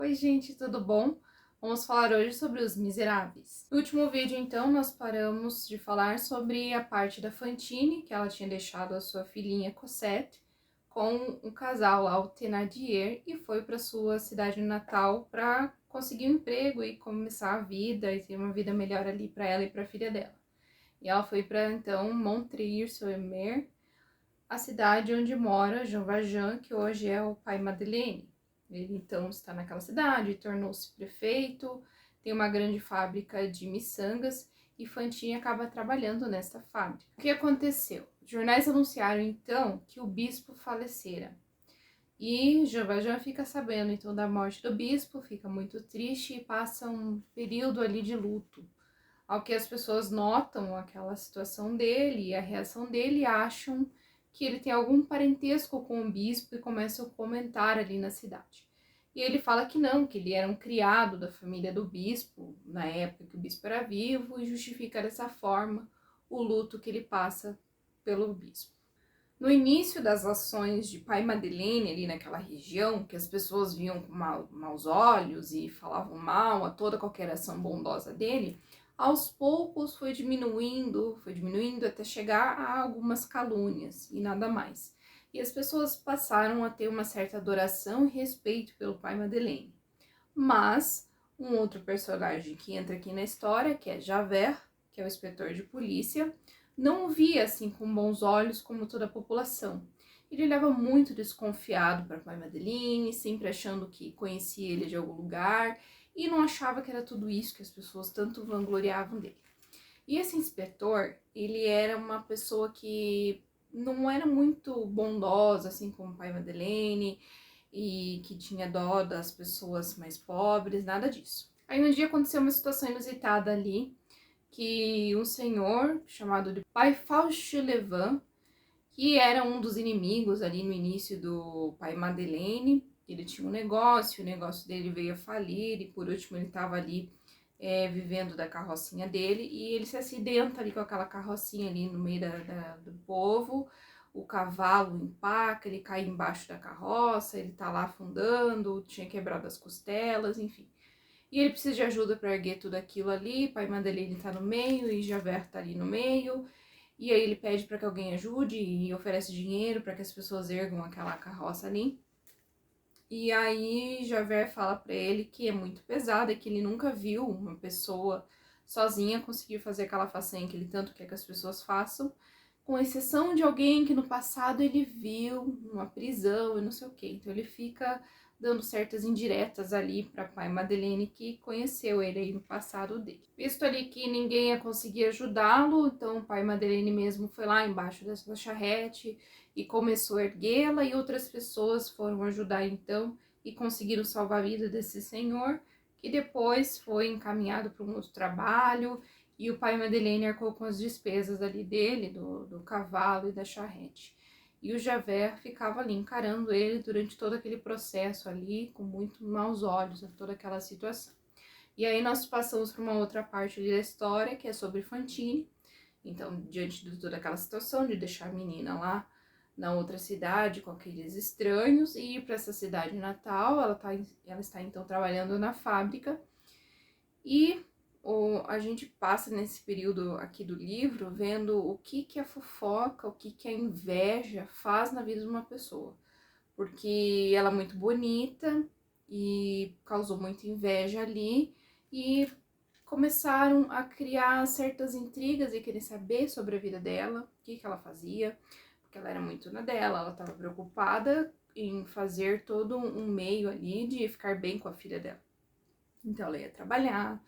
Oi, gente, tudo bom? Vamos falar hoje sobre Os Miseráveis. No último vídeo, então, nós paramos de falar sobre a parte da Fantine, que ela tinha deixado a sua filhinha Cosette com um casal lá, o Thénardier, e foi para sua cidade natal para conseguir um emprego e começar a vida e ter uma vida melhor ali para ela e para a filha dela. E ela foi para, então, Montreuil-sur-Mer, a cidade onde mora Jean Valjean, que hoje é o pai Madeleine. Ele então está naquela cidade, tornou-se prefeito, tem uma grande fábrica de miçangas e Fantine acaba trabalhando nesta fábrica. O que aconteceu? Os jornais anunciaram então que o bispo falecera. E Jean Valjean fica sabendo então da morte do bispo, fica muito triste e passa um período ali de luto. Ao que as pessoas notam aquela situação dele e a reação dele, acham que ele tem algum parentesco com o bispo e começam a comentar ali na cidade. E ele fala que não, que ele era um criado da família do bispo, na época que o bispo era vivo, e justifica dessa forma o luto que ele passa pelo bispo. No início das ações de Pai Madeleine ali naquela região, que as pessoas viam com maus olhos e falavam mal a toda qualquer ação bondosa dele, aos poucos foi diminuindo até chegar a algumas calúnias e nada mais. E as pessoas passaram a ter uma certa adoração e respeito pelo Pai Madeleine. Mas um outro personagem que entra aqui na história, que é Javert, que é o inspetor de polícia, não o via assim com bons olhos como toda a população. Ele olhava muito desconfiado para Pai Madeleine, sempre achando que conhecia ele de algum lugar e não achava que era tudo isso que as pessoas tanto vangloriavam dele. E esse inspetor, ele era uma pessoa que não era muito bondosa assim como Pai Madeleine e que tinha dó das pessoas mais pobres, nada disso. Aí um dia aconteceu uma situação inusitada ali, que um senhor chamado de Pai Fauchelevent, que era um dos inimigos ali no início do Pai Madeleine, ele tinha um negócio, o negócio dele veio a falir e por último ele estava ali vivendo da carrocinha dele e ele se acidenta ali com aquela carrocinha ali no meio do povo, o cavalo empaca, ele cai embaixo da carroça, ele tá lá afundando, tinha quebrado as costelas, enfim. E ele precisa de ajuda para erguer tudo aquilo ali, Pai Madeleine tá no meio e Javert tá ali no meio, e aí ele pede para que alguém ajude e oferece dinheiro para que as pessoas ergam aquela carroça ali. E aí Javert fala para ele que é muito pesada e que ele nunca viu uma pessoa sozinha conseguir fazer aquela façanha que ele tanto quer que as pessoas façam, com exceção de alguém que no passado ele viu numa prisão e não sei o que. Então ele fica dando certas indiretas ali para Pai Madeleine, que conheceu ele aí no passado dele. Visto ali que ninguém ia conseguir ajudá-lo, então o Pai Madeleine mesmo foi lá embaixo dessa charrete e começou a erguê-la, e outras pessoas foram ajudar então e conseguiram salvar a vida desse senhor, que depois foi encaminhado para um outro trabalho, e o Pai Madeleine arcou com as despesas ali dele, do cavalo e da charrete. E o Javert ficava ali encarando ele durante todo aquele processo ali, com muito maus olhos, toda aquela situação. E aí nós passamos para uma outra parte da história, que é sobre Fantine. Então, diante de toda aquela situação de deixar a menina lá na outra cidade com aqueles estranhos e ir para essa cidade natal, ela está então trabalhando na fábrica e a gente passa nesse período aqui do livro vendo o que a fofoca, o que a inveja faz na vida de uma pessoa, porque ela é muito bonita e causou muita inveja ali e começaram a criar certas intrigas e querer saber sobre a vida dela, o que ela fazia, porque ela era muito na dela, ela estava preocupada em fazer todo um meio ali de ficar bem com a filha dela. Então ela ia trabalhar,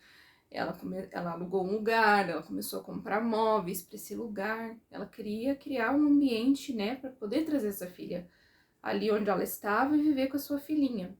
ela alugou um lugar, ela começou a comprar móveis para esse lugar, ela queria criar um ambiente, né, para poder trazer essa filha ali onde ela estava e viver com a sua filhinha.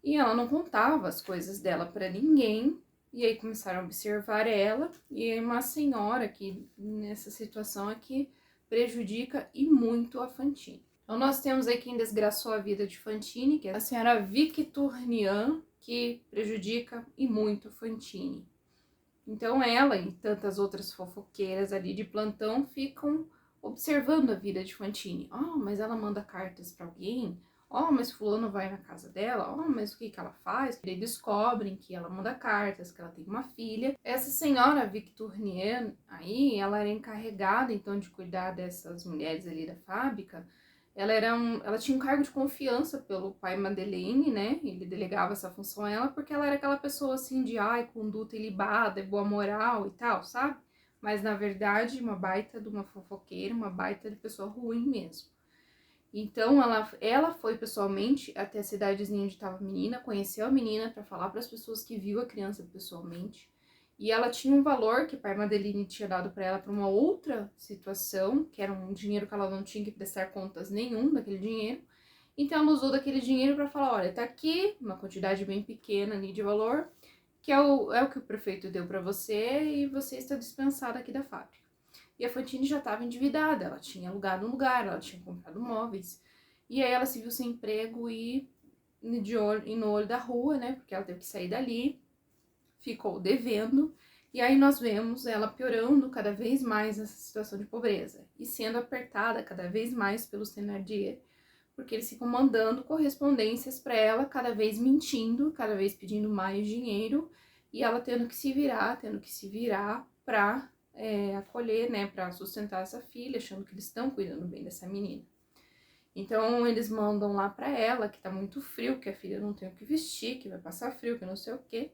E ela não contava as coisas dela para ninguém, e aí começaram a observar ela, e é uma senhora que nessa situação aqui prejudica e muito a Fantine. Então nós temos aí quem desgraçou a vida de Fantine, que é a senhora Victurnien, que prejudica e muito Fantine. Então ela e tantas outras fofoqueiras ali de plantão ficam observando a vida de Fantine. Mas ela manda cartas para alguém? ó, mas fulano vai na casa dela, ó, mas o que que ela faz? E aí descobrem que ela manda cartas, que ela tem uma filha. Essa senhora Victornienne aí, ela era encarregada então de cuidar dessas mulheres ali da fábrica. Ela tinha um cargo de confiança pelo pai Madeleine, né? Ele delegava essa função a ela porque ela era aquela pessoa assim de, ai, conduta ilibada, boa moral e tal, sabe? Mas na verdade, uma baita de uma fofoqueira, uma baita de pessoa ruim mesmo. Então ela foi pessoalmente até a cidadezinha onde estava a menina, conheceu a menina para falar para as pessoas que viu a criança pessoalmente. E ela tinha um valor que o pai Madeline tinha dado para ela para uma outra situação, que era um dinheiro que ela não tinha que prestar contas nenhum daquele dinheiro. Então ela usou daquele dinheiro para falar, olha, tá aqui uma quantidade bem pequena ali de valor, que é o que o prefeito deu para você e você está dispensada aqui da fábrica. E a Fantine já estava endividada, ela tinha alugado um lugar, ela tinha comprado móveis. E aí ela se viu sem emprego e no olho da rua, né? Porque ela teve que sair dali, ficou devendo. E aí nós vemos ela piorando cada vez mais essa situação de pobreza e sendo apertada cada vez mais pelos Thénardier, porque eles ficam mandando correspondências para ela, cada vez mentindo, cada vez pedindo mais dinheiro e ela tendo que se virar para acolher, né, para sustentar essa filha, achando que eles estão cuidando bem dessa menina. Então eles mandam lá para ela que tá muito frio, que a filha não tem o que vestir, que vai passar frio, que não sei o quê.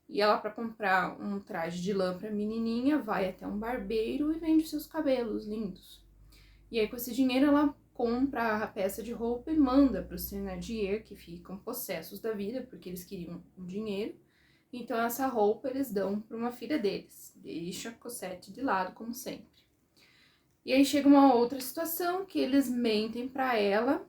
E ela, para comprar um traje de lã pra menininha, vai até um barbeiro e vende seus cabelos lindos. E aí, com esse dinheiro, ela compra a peça de roupa e manda para os Thénardier, que ficam possessos da vida, porque eles queriam o dinheiro. Então, essa roupa eles dão para uma filha deles. Deixa a Cosette de lado, como sempre. E aí chega uma outra situação que eles mentem para ela,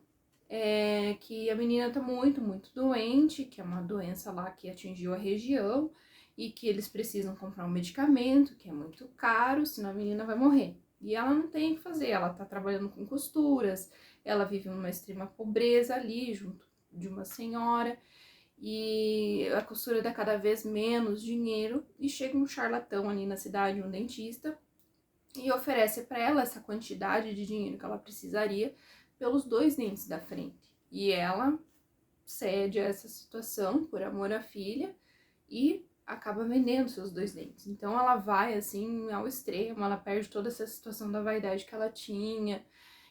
que a menina tá muito, muito doente, que é uma doença lá que atingiu a região e que eles precisam comprar um medicamento que é muito caro, senão a menina vai morrer. E ela não tem o que fazer, ela tá trabalhando com costuras, ela vive numa extrema pobreza ali, junto de uma senhora, e a costura dá cada vez menos dinheiro, e chega um charlatão ali na cidade, um dentista, e oferece para ela essa quantidade de dinheiro que ela precisaria pelos 2 dentes da frente. E ela cede a essa situação por amor à filha e acaba vendendo seus 2 dentes. Então ela vai assim ao extremo, ela perde toda essa situação da vaidade que ela tinha.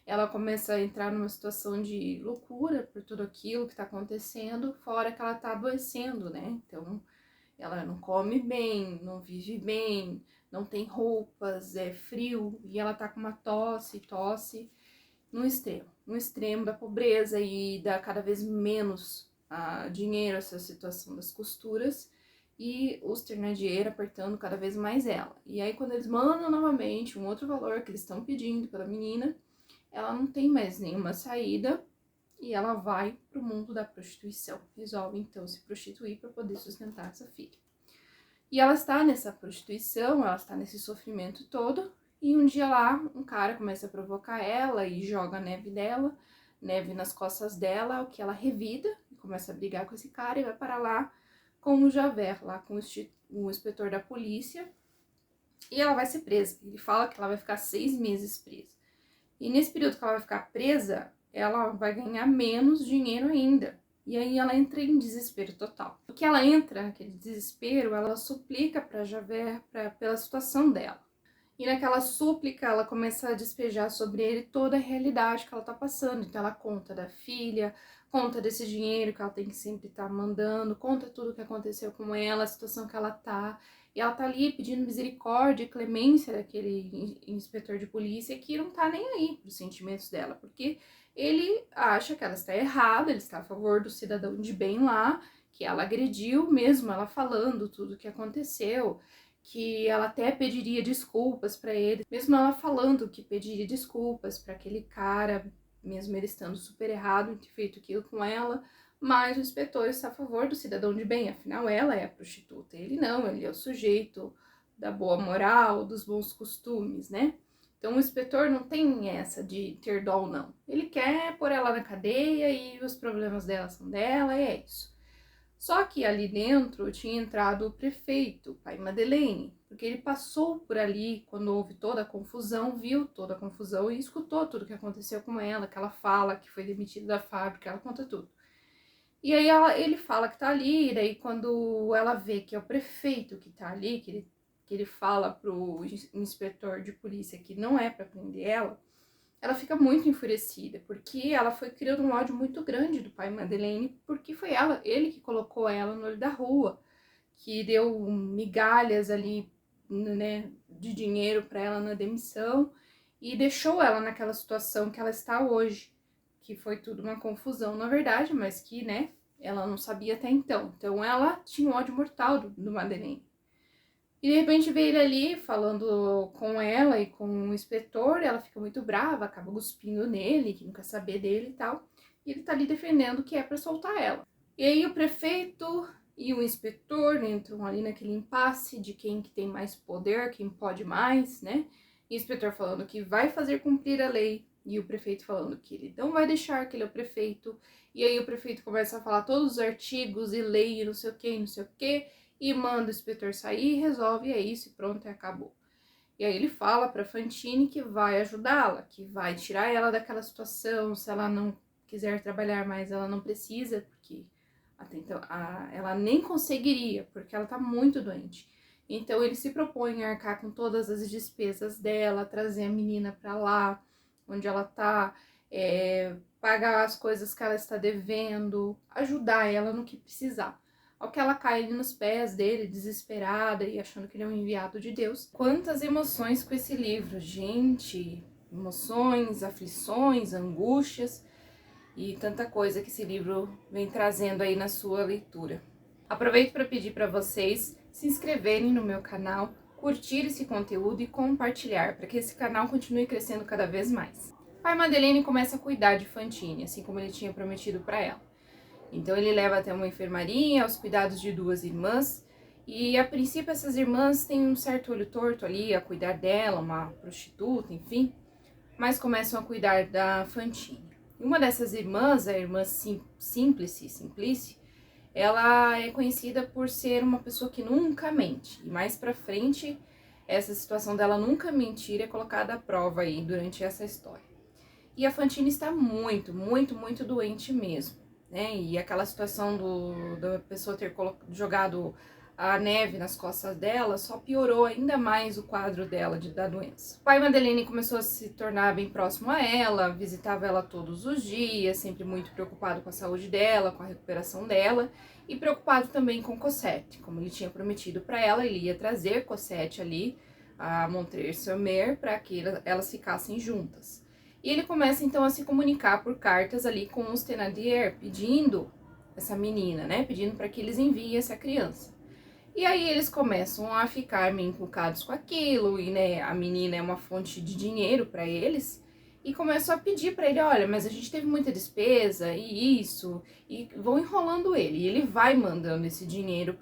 Ela começa a entrar numa situação de loucura por tudo aquilo que tá acontecendo, fora que ela tá adoecendo, né? Então ela não come bem, não vive bem, não tem roupas, é frio, e ela tá com uma tosse no extremo da pobreza e dá cada vez menos dinheiro essa situação das costuras e os Thénardier apertando cada vez mais ela. E aí quando eles mandam novamente um outro valor que eles estão pedindo pela menina, ela não tem mais nenhuma saída e ela vai para o mundo da prostituição. Resolve então se prostituir para poder sustentar essa filha. E ela está nessa prostituição, ela está nesse sofrimento todo, e um dia lá um cara começa a provocar ela e joga neve dela, neve nas costas dela, o que ela revida e começa a brigar com esse cara e vai para lá com o Javert, lá com o inspetor da polícia, e ela vai ser presa. Ele fala que ela vai ficar 6 meses presa. E nesse período que ela vai ficar presa, ela vai ganhar menos dinheiro ainda. E aí ela entra em desespero total. O que ela entra naquele desespero, ela suplica para Javert pela situação dela. E naquela súplica, ela começa a despejar sobre ele toda a realidade que ela tá passando. Então ela conta da filha, conta desse dinheiro que ela tem que sempre estar mandando, conta tudo o que aconteceu com ela, a situação que ela tá. E ela tá ali pedindo misericórdia e clemência daquele inspetor de polícia que não tá nem aí pros sentimentos dela, porque ele acha que ela está errada, ele está a favor do cidadão de bem lá, que ela agrediu mesmo, ela falando tudo o que aconteceu, que ela até pediria desculpas para ele, mesmo ela falando que pediria desculpas para aquele cara, mesmo ele estando super errado em ter feito aquilo com ela, mas o inspetor está a favor do cidadão de bem, afinal ela é a prostituta, ele não, ele é o sujeito da boa moral, dos bons costumes, né? Então o inspetor não tem essa de ter dó ou não, ele quer pôr ela na cadeia e os problemas dela são dela, e é isso. Só que ali dentro tinha entrado o prefeito, o pai Madeleine, porque ele passou por ali quando houve toda a confusão, viu toda a confusão e escutou tudo que aconteceu com ela, que ela fala que foi demitida da fábrica, ela conta tudo. E aí ele fala que tá ali, e daí quando ela vê que é o prefeito que tá ali, que ele fala pro inspetor de polícia que não é para prender ela fica muito enfurecida, porque ela foi criando um ódio muito grande do pai Madeleine, porque foi ele que colocou ela no olho da rua, que deu migalhas ali, né, de dinheiro para ela na demissão e deixou ela naquela situação que ela está hoje, que foi tudo uma confusão, na verdade, mas que, né, ela não sabia até então. Então ela tinha um ódio mortal do Madeleine. E de repente vê ele ali falando com ela e com o inspetor, ela fica muito brava, acaba cuspindo nele, que não quer saber dele e tal. E ele tá ali defendendo que é pra soltar ela. E aí o prefeito e o inspetor entram ali naquele impasse de quem que tem mais poder, quem pode mais, né? E o inspetor falando que vai fazer cumprir a lei, e o prefeito falando que ele não vai deixar, que ele é o prefeito. E aí o prefeito começa a falar todos os artigos e lei, não sei o que, não sei o que, e manda o inspetor sair, resolve, é isso, e pronto, e acabou. E aí ele fala pra Fantine que vai ajudá-la, que vai tirar ela daquela situação, se ela não quiser trabalhar mais, ela não precisa, porque até então ela nem conseguiria, porque ela tá muito doente. Então ele se propõe a arcar com todas as despesas dela, trazer a menina pra lá, onde ela tá, pagar as coisas que ela está devendo, ajudar ela no que precisar. Ao que ela cai ali nos pés dele, desesperada e achando que ele é um enviado de Deus. Quantas emoções com esse livro, gente! Emoções, aflições, angústias e tanta coisa que esse livro vem trazendo aí na sua leitura. Aproveito para pedir para vocês se inscreverem no meu canal, curtir esse conteúdo e compartilhar, para que esse canal continue crescendo cada vez mais. Pai Madeleine começa a cuidar de Fantine, assim como ele tinha prometido para ela. Então ele leva até uma enfermaria, aos cuidados de duas irmãs, e a princípio essas irmãs têm um certo olho torto ali a cuidar dela, uma prostituta, enfim, mas começam a cuidar da Fantine. Uma dessas irmãs, a irmã Simplice, ela é conhecida por ser uma pessoa que nunca mente, e mais pra frente essa situação dela nunca mentir é colocada à prova aí durante essa história. E a Fantine está muito doente mesmo, né? E aquela situação da pessoa ter jogado a neve nas costas dela só piorou ainda mais o quadro dela da doença. O pai Madeleine começou a se tornar bem próximo a ela, visitava ela todos os dias, sempre muito preocupado com a saúde dela, com a recuperação dela e preocupado também com Cosette. Como ele tinha prometido para ela, ele ia trazer Cosette ali a Montreuil-sur-Mer para que elas ficassem juntas. E ele começa então a se comunicar por cartas ali com os Thénardier, pedindo essa menina, né? Pedindo para que eles enviem essa criança. E aí eles começam a ficar meio encucados com aquilo, e né, a menina é uma fonte de dinheiro para eles, e começam a pedir para ele, olha, mas a gente teve muita despesa, e isso, e vão enrolando ele, e ele vai mandando esse dinheiro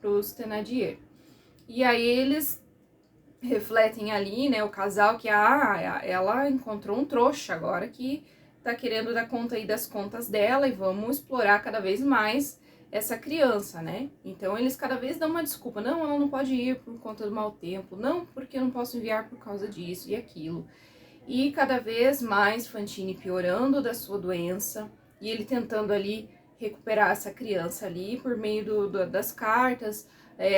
pros Thénardier. E aí eles refletem ali, né, o casal, que ela encontrou um trouxa agora que tá querendo dar conta aí das contas dela e vamos explorar cada vez mais essa criança, né? Então eles cada vez dão uma desculpa, não, ela não pode ir por conta do mau tempo, não, porque eu não posso enviar por causa disso e aquilo. E cada vez mais Fantine piorando da sua doença e ele tentando ali recuperar essa criança ali por meio das cartas.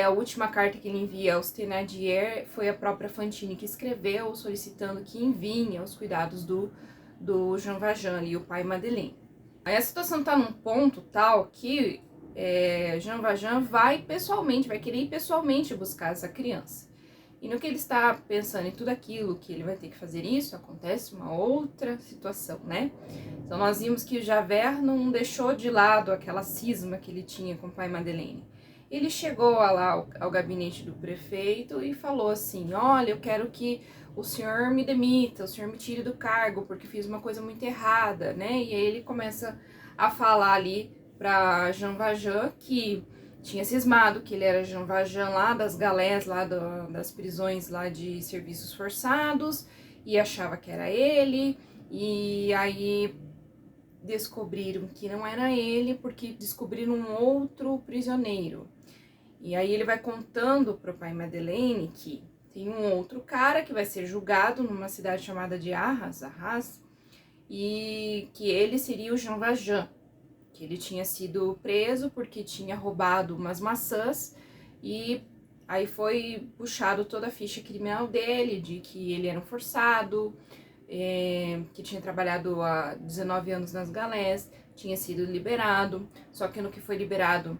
A última carta que ele envia aos Thénardier foi a própria Fantine que escreveu, solicitando que enviem aos cuidados do Jean Valjean ali, o pai Madeleine. Aí a situação tá num ponto tal que Jean Valjean vai querer ir pessoalmente buscar essa criança. E no que ele está pensando em tudo aquilo, que ele vai ter que fazer isso, acontece uma outra situação, né? Então nós vimos que o Javert não deixou de lado aquela cisma que ele tinha com o pai Madeleine. Ele chegou lá ao gabinete do prefeito e falou assim, olha, eu quero que o senhor me demita, o senhor me tire do cargo, porque fiz uma coisa muito errada, né? E aí ele começa a falar ali para Jean Valjean que tinha cismado que ele era Jean Valjean lá das galés, lá das prisões lá de serviços forçados, e achava que era ele, e aí descobriram que não era ele porque descobriram um outro prisioneiro. E aí ele vai contando pro pai Madeleine que tem um outro cara que vai ser julgado numa cidade chamada de Arras, e que ele seria o Jean Valjean, que ele tinha sido preso porque tinha roubado umas maçãs, e aí foi puxado toda a ficha criminal dele, de que ele era um forçado, que tinha trabalhado há 19 anos nas galés, tinha sido liberado, só que no que foi liberado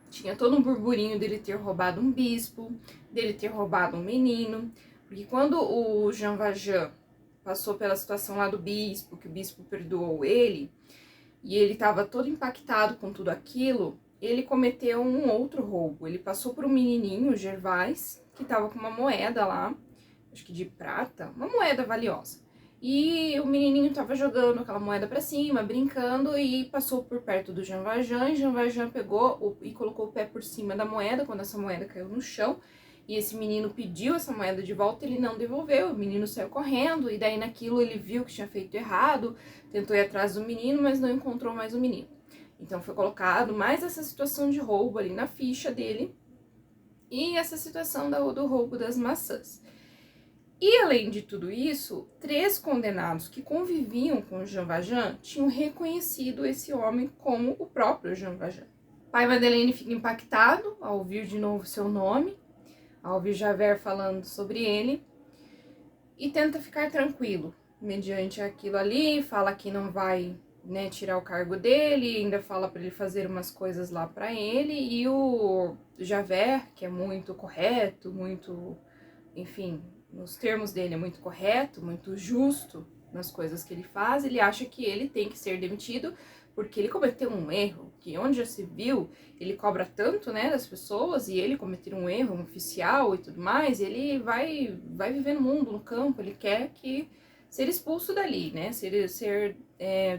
tinha todo um burburinho dele ter roubado um bispo, dele ter roubado um menino, porque quando o Jean Valjean passou pela situação lá do bispo, que o bispo perdoou ele, e ele estava todo impactado com tudo aquilo, ele cometeu um outro roubo. Ele passou por um menininho, o Gervais, que estava com uma moeda lá, acho que de prata, uma moeda valiosa. E o menininho estava jogando aquela moeda para cima, brincando, e passou por perto do Jean Valjean, e Jean Valjean pegou e colocou o pé por cima da moeda, quando essa moeda caiu no chão, e esse menino pediu essa moeda de volta, ele não devolveu, o menino saiu correndo, e daí naquilo ele viu que tinha feito errado, tentou ir atrás do menino, mas não encontrou mais o menino. Então foi colocado mais essa situação de roubo ali na ficha dele, e essa situação do roubo das maçãs. E além de tudo isso, 3 condenados que conviviam com o Jean Valjean tinham reconhecido esse homem como o próprio Jean Valjean. Pai Madeleine fica impactado ao ouvir de novo seu nome, ao ouvir Javert falando sobre ele, e tenta ficar tranquilo mediante aquilo ali, fala que não vai, né, tirar o cargo dele, ainda fala para ele fazer umas coisas lá para ele, e o Javert, que é muito correto, muito, enfim, nos termos dele é muito correto, muito justo nas coisas que ele faz, ele acha que ele tem que ser demitido porque ele cometeu um erro, que onde já se viu, ele cobra tanto, né, das pessoas, e ele cometer um erro, um oficial e tudo mais, ele vai viver no mundo, no campo, ele quer que ser expulso dali, né, ser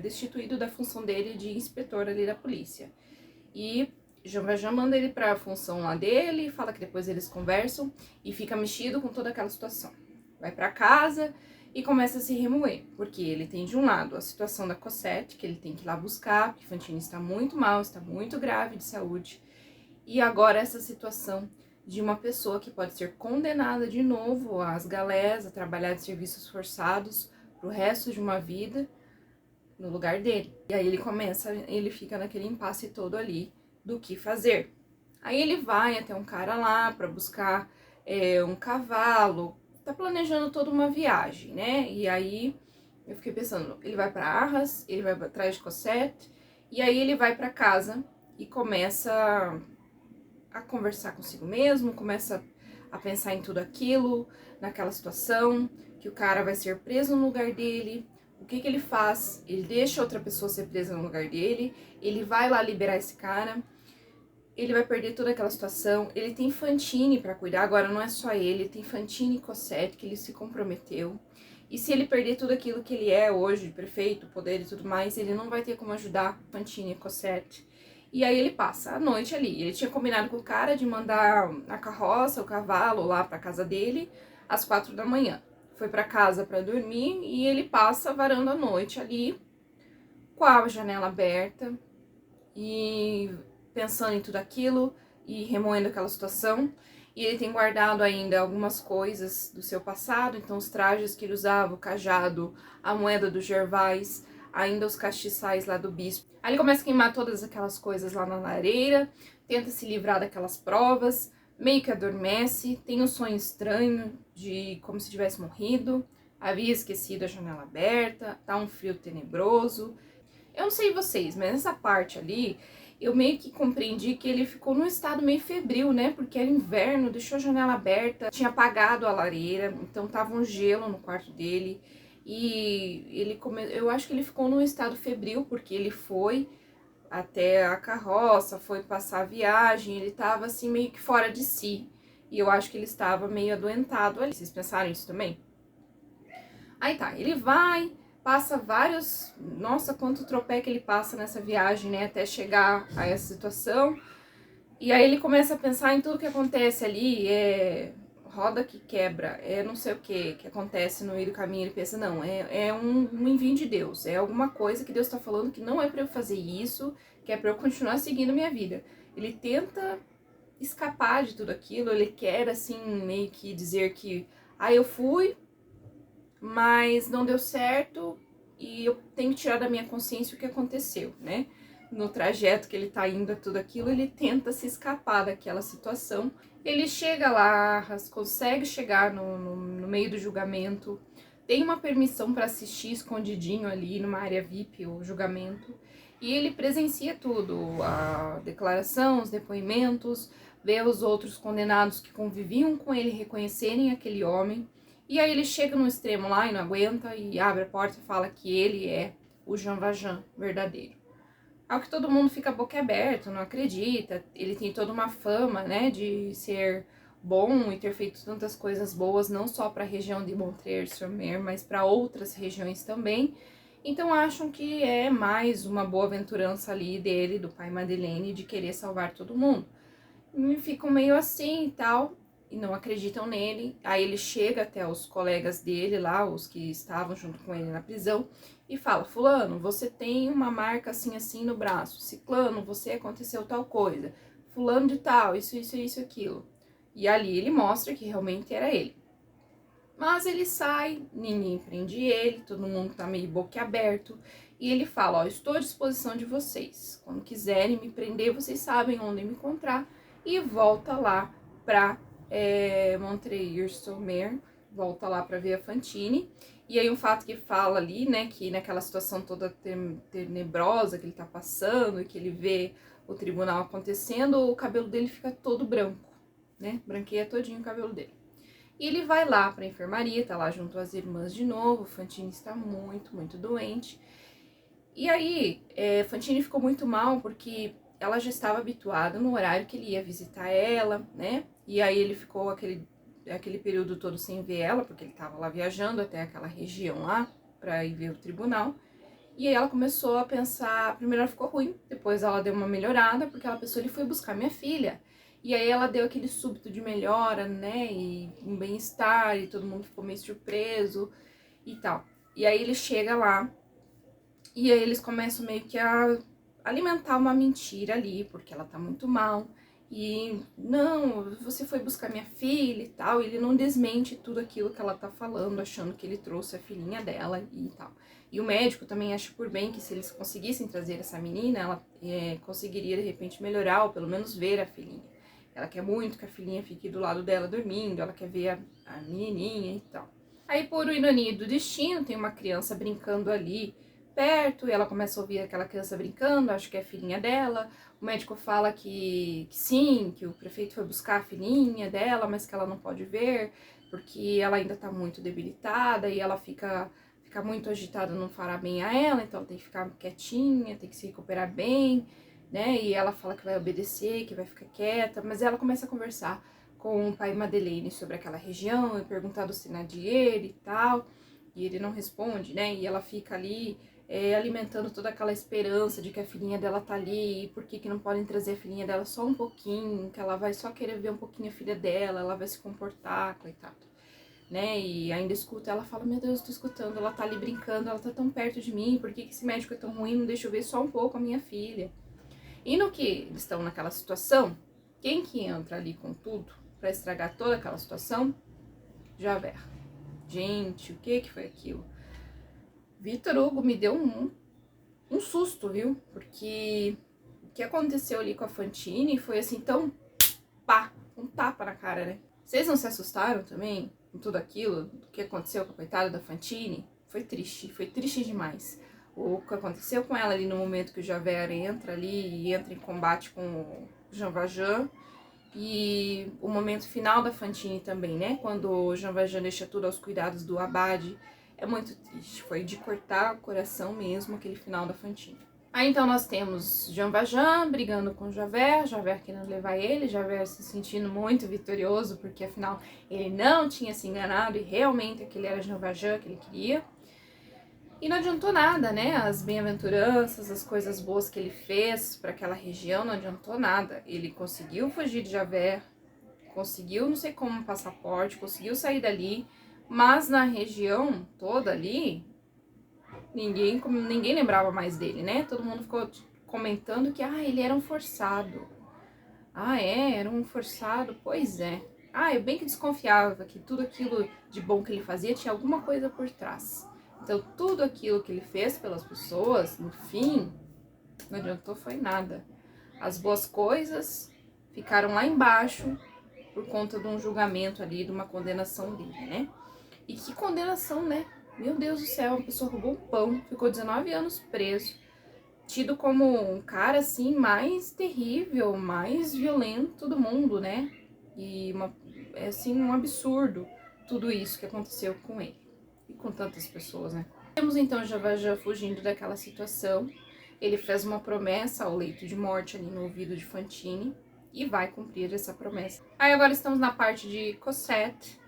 destituído da função dele de inspetor ali da polícia. E Jean Valjean manda ele para a função lá dele, fala que depois eles conversam e fica mexido com toda aquela situação. Vai para casa e começa a se remoer, porque ele tem de um lado a situação da Cosette, que ele tem que ir lá buscar, porque Fantine está muito mal, está muito grave de saúde, e agora essa situação de uma pessoa que pode ser condenada de novo às galés, a trabalhar de serviços forçados pro resto de uma vida, no lugar dele. E aí ele fica naquele impasse todo ali do que fazer. Aí ele vai até um cara lá para buscar um cavalo, tá planejando toda uma viagem, né? E aí eu fiquei pensando, ele vai para Arras, ele vai atrás de Cosette, e aí ele vai para casa e começa a conversar consigo mesmo, começa a pensar em tudo aquilo, naquela situação, que o cara vai ser preso no lugar dele. O que ele faz? Ele deixa outra pessoa ser presa no lugar dele, ele vai lá liberar esse cara, ele vai perder toda aquela situação, ele tem Fantine para cuidar, agora não é só ele tem Fantine e Cosette, que ele se comprometeu, e se ele perder tudo aquilo que ele é hoje, prefeito, poder e tudo mais, ele não vai ter como ajudar Fantine e Cosette. E aí ele passa a noite ali, ele tinha combinado com o cara de mandar a carroça, o cavalo lá para casa dele às 4 da manhã. Foi para casa para dormir e ele passa varando a noite ali, com a janela aberta e pensando em tudo aquilo e remoendo aquela situação. E ele tem guardado ainda algumas coisas do seu passado, então os trajes que ele usava, o cajado, a moeda do Gervais, ainda os castiçais lá do bispo. Aí ele começa a queimar todas aquelas coisas lá na lareira, tenta se livrar daquelas provas, meio que adormece, tem um sonho estranho de como se tivesse morrido, havia esquecido a janela aberta, tá um frio tenebroso. Eu não sei vocês, mas nessa parte ali, eu meio que compreendi que ele ficou num estado meio febril, né? Porque era inverno, deixou a janela aberta, tinha apagado a lareira, então tava um gelo no quarto dele. E eu acho que ele ficou num estado febril, porque ele foi até a carroça, foi passar a viagem, ele tava assim meio que fora de si. E eu acho que ele estava meio adoentado ali. Vocês pensaram isso também? Aí tá, ele vai, passa vários... Nossa, quanto tropé que ele passa nessa viagem, né? Até chegar a essa situação. E aí ele começa a pensar em tudo que acontece ali, roda que quebra, é não sei o que acontece no meio do caminho, ele pensa, não, é um envio de Deus, é alguma coisa que Deus tá falando que não é pra eu fazer isso, que é pra eu continuar seguindo minha vida. Ele tenta escapar de tudo aquilo, ele quer, assim, meio que dizer que, eu fui, mas não deu certo e eu tenho que tirar da minha consciência o que aconteceu, né? No trajeto que ele tá indo a tudo aquilo, ele tenta se escapar daquela situação. Ele chega lá, consegue chegar no meio do julgamento, tem uma permissão para assistir escondidinho ali numa área VIP, o julgamento, e ele presencia tudo, a declaração, os depoimentos, vê os outros condenados que conviviam com ele reconhecerem aquele homem, e aí ele chega no extremo lá e não aguenta e abre a porta e fala que ele é o Jean Valjean verdadeiro. Ao que todo mundo fica boquiaberto, não acredita, ele tem toda uma fama, né, de ser bom e ter feito tantas coisas boas, não só para a região de Montreuil-sur-Mer, mas para outras regiões também. Então acham que é mais uma boa aventurança ali dele, do pai Madeleine, de querer salvar todo mundo. E ficam meio assim e tal, e não acreditam nele. Aí ele chega até os colegas dele lá, os que estavam junto com ele na prisão, e fala, fulano, você tem uma marca assim assim no braço, ciclano, você aconteceu tal coisa, fulano de tal, isso, aquilo. E ali ele mostra que realmente era ele. Mas ele sai, ninguém prende ele, todo mundo tá meio boquiaberto, e ele fala, estou à disposição de vocês, quando quiserem me prender, vocês sabem onde me encontrar, e volta lá pra Montreuil-sur-Mer, volta lá pra ver a Fantine. E aí um fato que fala ali, né, que naquela situação toda tenebrosa que ele tá passando, e que ele vê o tribunal acontecendo, o cabelo dele fica todo branco, né, branqueia todinho o cabelo dele. E ele vai lá pra enfermaria, tá lá junto às irmãs de novo, Fantine está muito, muito doente. E aí, Fantine ficou muito mal porque ela já estava habituada no horário que ele ia visitar ela, né, e aí ele ficou aquele período todo sem ver ela, porque ele estava lá viajando até aquela região lá para ir ver o tribunal. E aí ela começou a pensar, primeiro ela ficou ruim, depois ela deu uma melhorada, porque ela pensou, ele foi buscar minha filha. E aí ela deu aquele súbito de melhora, né, e um bem-estar, e todo mundo ficou meio surpreso e tal. E aí ele chega lá, e aí eles começam meio que a alimentar uma mentira ali, porque ela tá muito mal. E não, você foi buscar minha filha e tal. E ele não desmente tudo aquilo que ela tá falando, achando que ele trouxe a filhinha dela e tal. E o médico também acha por bem que se eles conseguissem trazer essa menina, ela conseguiria de repente melhorar ou pelo menos ver a filhinha. Ela quer muito que a filhinha fique do lado dela dormindo, ela quer ver a menininha e tal. Aí, por ironia do destino, tem uma criança brincando ali perto, e ela começa a ouvir aquela criança brincando, acho que é a filhinha dela. O médico fala que sim, que o prefeito foi buscar a filhinha dela, mas que ela não pode ver, porque ela ainda tá muito debilitada e ela fica muito agitada, não fará bem a ela, então ela tem que ficar quietinha, tem que se recuperar bem, né? E ela fala que vai obedecer, que vai ficar quieta, mas ela começa a conversar com o pai Madeleine sobre aquela região e perguntar do Thénardier e tal, e ele não responde, né? E ela fica ali alimentando toda aquela esperança de que a filhinha dela tá ali, e por que não podem trazer a filhinha dela só um pouquinho, que ela vai só querer ver um pouquinho a filha dela, ela vai se comportar, coitado, né? E ainda escuta, ela fala, meu Deus, eu tô escutando, ela tá ali brincando, ela tá tão perto de mim, por que esse médico é tão ruim, não deixa eu ver só um pouco a minha filha? E no que eles estão naquela situação, quem que entra ali com tudo pra estragar toda aquela situação? Javert. Gente, o que foi aquilo? Victor Hugo me deu um susto, viu? Porque o que aconteceu ali com a Fantine foi assim, tão pá, um tapa na cara, né? Vocês não se assustaram também com tudo aquilo, do que aconteceu com a coitada da Fantine? Foi triste demais. O que aconteceu com ela ali no momento que o Javert entra ali e entra em combate com o Jean Valjean. E o momento final da Fantine também, né? Quando o Jean Valjean deixa tudo aos cuidados do Abade. É muito triste, foi de cortar o coração mesmo aquele final da Fantine. Aí então nós temos Jean Valjean brigando com Javert, Javert querendo levar ele, Javert se sentindo muito vitorioso, porque afinal ele não tinha se enganado e realmente aquele era Jean Valjean que ele queria. E não adiantou nada, né? As bem-aventuranças, as coisas boas que ele fez para aquela região, não adiantou nada. Ele conseguiu fugir de Javert conseguiu, não sei como, um passaporte, conseguiu sair dali, mas na região toda ali, ninguém lembrava mais dele, né? Todo mundo ficou comentando que, ele era um forçado. Ah, era um forçado? Pois é. Eu bem que desconfiava que tudo aquilo de bom que ele fazia tinha alguma coisa por trás. Então, tudo aquilo que ele fez pelas pessoas, no fim, não adiantou foi nada. As boas coisas ficaram lá embaixo por conta de um julgamento ali, de uma condenação dele, né? E que condenação, né? Meu Deus do céu, uma pessoa roubou um pão, ficou 19 anos preso, tido como um cara, assim, mais terrível, mais violento do mundo, né? E é, assim, um absurdo tudo isso que aconteceu com ele e com tantas pessoas, né? Temos então Javajan fugindo daquela situação. Ele fez uma promessa ao leito de morte ali no ouvido de Fantine e vai cumprir essa promessa. Aí agora estamos na parte de Cosette.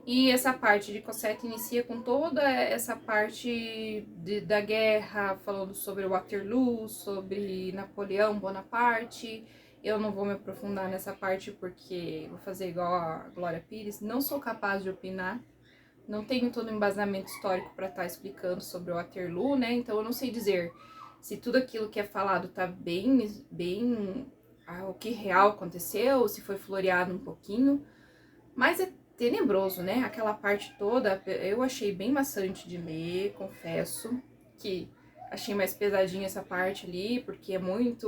E essa parte de Cosette inicia com toda essa parte da guerra, falando sobre Waterloo, sobre Napoleão Bonaparte. Eu não vou me aprofundar nessa parte porque vou fazer igual a Glória Pires, não sou capaz de opinar. Não tenho todo o embasamento histórico para estar explicando sobre o Waterloo, né? Então eu não sei dizer se tudo aquilo que é falado tá bem o que real aconteceu, se foi floreado um pouquinho, mas é tenebroso, né? Aquela parte toda eu achei bem maçante de ler, confesso que achei mais pesadinha essa parte ali, porque é muita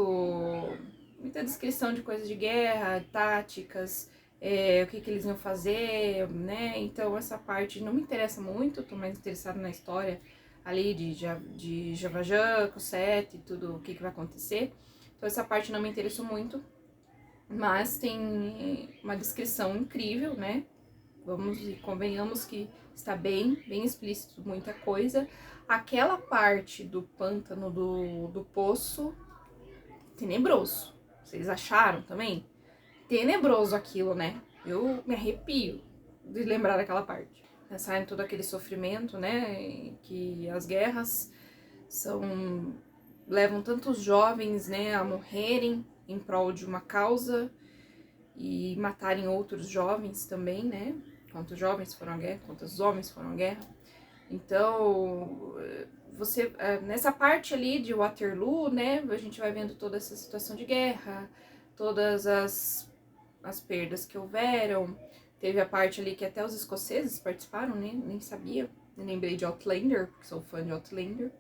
descrição de coisas de guerra, táticas, o que eles iam fazer, né? Então essa parte não me interessa muito, tô mais interessada na história ali de Javajan, Cosette e tudo o que vai acontecer. Então essa parte não me interessou muito, mas tem uma descrição incrível, né? Vamos e convenhamos que está bem explícito muita coisa. Aquela parte do pântano do poço, tenebroso. Vocês acharam também? Tenebroso aquilo, né? Eu me arrepio de lembrar daquela parte. Pensar em todo aquele sofrimento, né? Que as guerras levam tantos jovens, né, a morrerem em prol de uma causa e matarem outros jovens também, né? Quantos jovens foram à guerra, quantos homens foram à guerra. Então, você nessa parte ali de Waterloo, né, a gente vai vendo toda essa situação de guerra, todas as perdas que houveram. Teve a parte ali que até os escoceses participaram, né? Nem sabia. Eu lembrei de Outlander, porque sou fã de Outlander.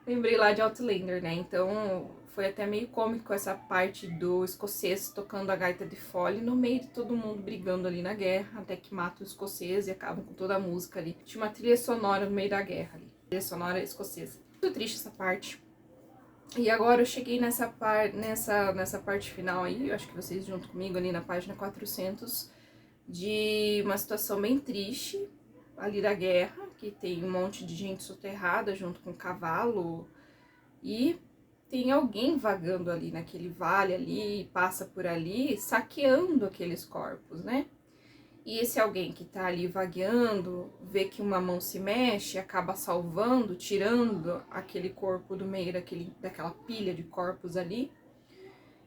Lembrei lá de Outlander, né? Então foi até meio cômico essa parte do escocês tocando a gaita de fole no meio de todo mundo brigando ali na guerra, até que matam o escocês e acabam com toda a música ali. Tinha uma trilha sonora no meio da guerra ali, trilha sonora escocesa. Muito triste essa parte. E agora eu cheguei nessa parte final aí, eu acho que vocês junto comigo ali na página 400, de uma situação bem triste ali da guerra, que tem um monte de gente soterrada junto com cavalo e tem alguém vagando ali naquele vale ali, passa por ali, saqueando aqueles corpos, né? E esse alguém que tá ali vagueando, vê que uma mão se mexe, acaba salvando, tirando aquele corpo do meio daquela pilha de corpos ali,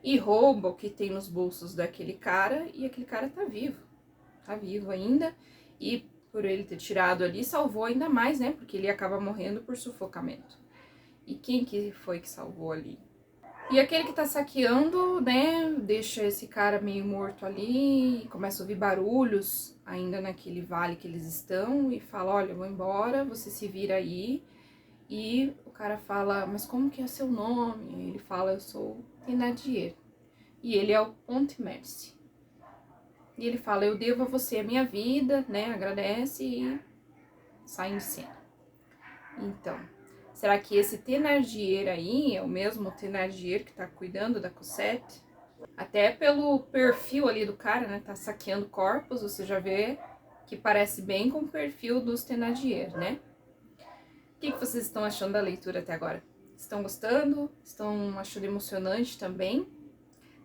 e rouba o que tem nos bolsos daquele cara, e aquele cara tá vivo ainda, e por ele ter tirado ali, salvou ainda mais, né? Porque ele acaba morrendo por sufocamento. E quem que foi que salvou ali? E aquele que tá saqueando, né, deixa esse cara meio morto ali, começa a ouvir barulhos ainda naquele vale que eles estão e fala, olha, eu vou embora, você se vira aí. E o cara fala, mas como que é seu nome? E ele fala, eu sou Thénardier. E ele é o Pontmercy. E ele fala, eu devo a você a minha vida, né, agradece e sai de cena. Então, será que esse Thénardier aí é o mesmo Thénardier que tá cuidando da Cosette? Até pelo perfil ali do cara, né, tá saqueando corpos, você já vê que parece bem com o perfil dos Thénardier, né? O que vocês estão achando da leitura até agora? Estão gostando? Estão achando emocionante também?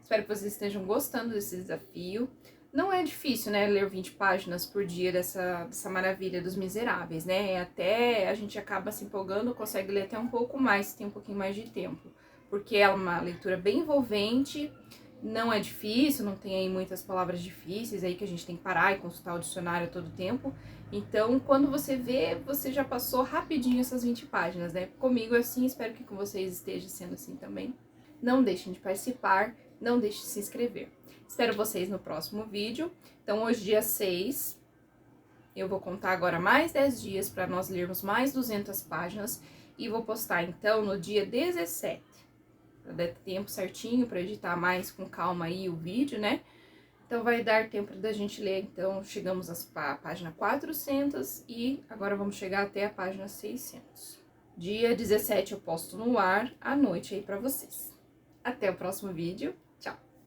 Espero que vocês estejam gostando desse desafio. Não é difícil, né, ler 20 páginas por dia dessa maravilha dos Miseráveis, né? Até a gente acaba se empolgando, consegue ler até um pouco mais, se tem um pouquinho mais de tempo. Porque é uma leitura bem envolvente Não é difícil, não tem aí muitas palavras difíceis aí que a gente tem que parar e consultar o dicionário a todo tempo. Então, quando você vê, você já passou rapidinho essas 20 páginas, né? Comigo é assim, espero que com vocês esteja sendo assim também. Não deixem de participar, não deixem de se inscrever. Espero vocês no próximo vídeo. Então, hoje, dia 6, eu vou contar agora mais 10 dias para nós lermos mais 200 páginas e vou postar, então, no dia 17. Pra dar tempo certinho para editar mais com calma aí o vídeo, né? Então, vai dar tempo da gente ler. Então, chegamos à página 400 e agora vamos chegar até a página 600. Dia 17 eu posto no ar à noite aí para vocês. Até o próximo vídeo. Tchau!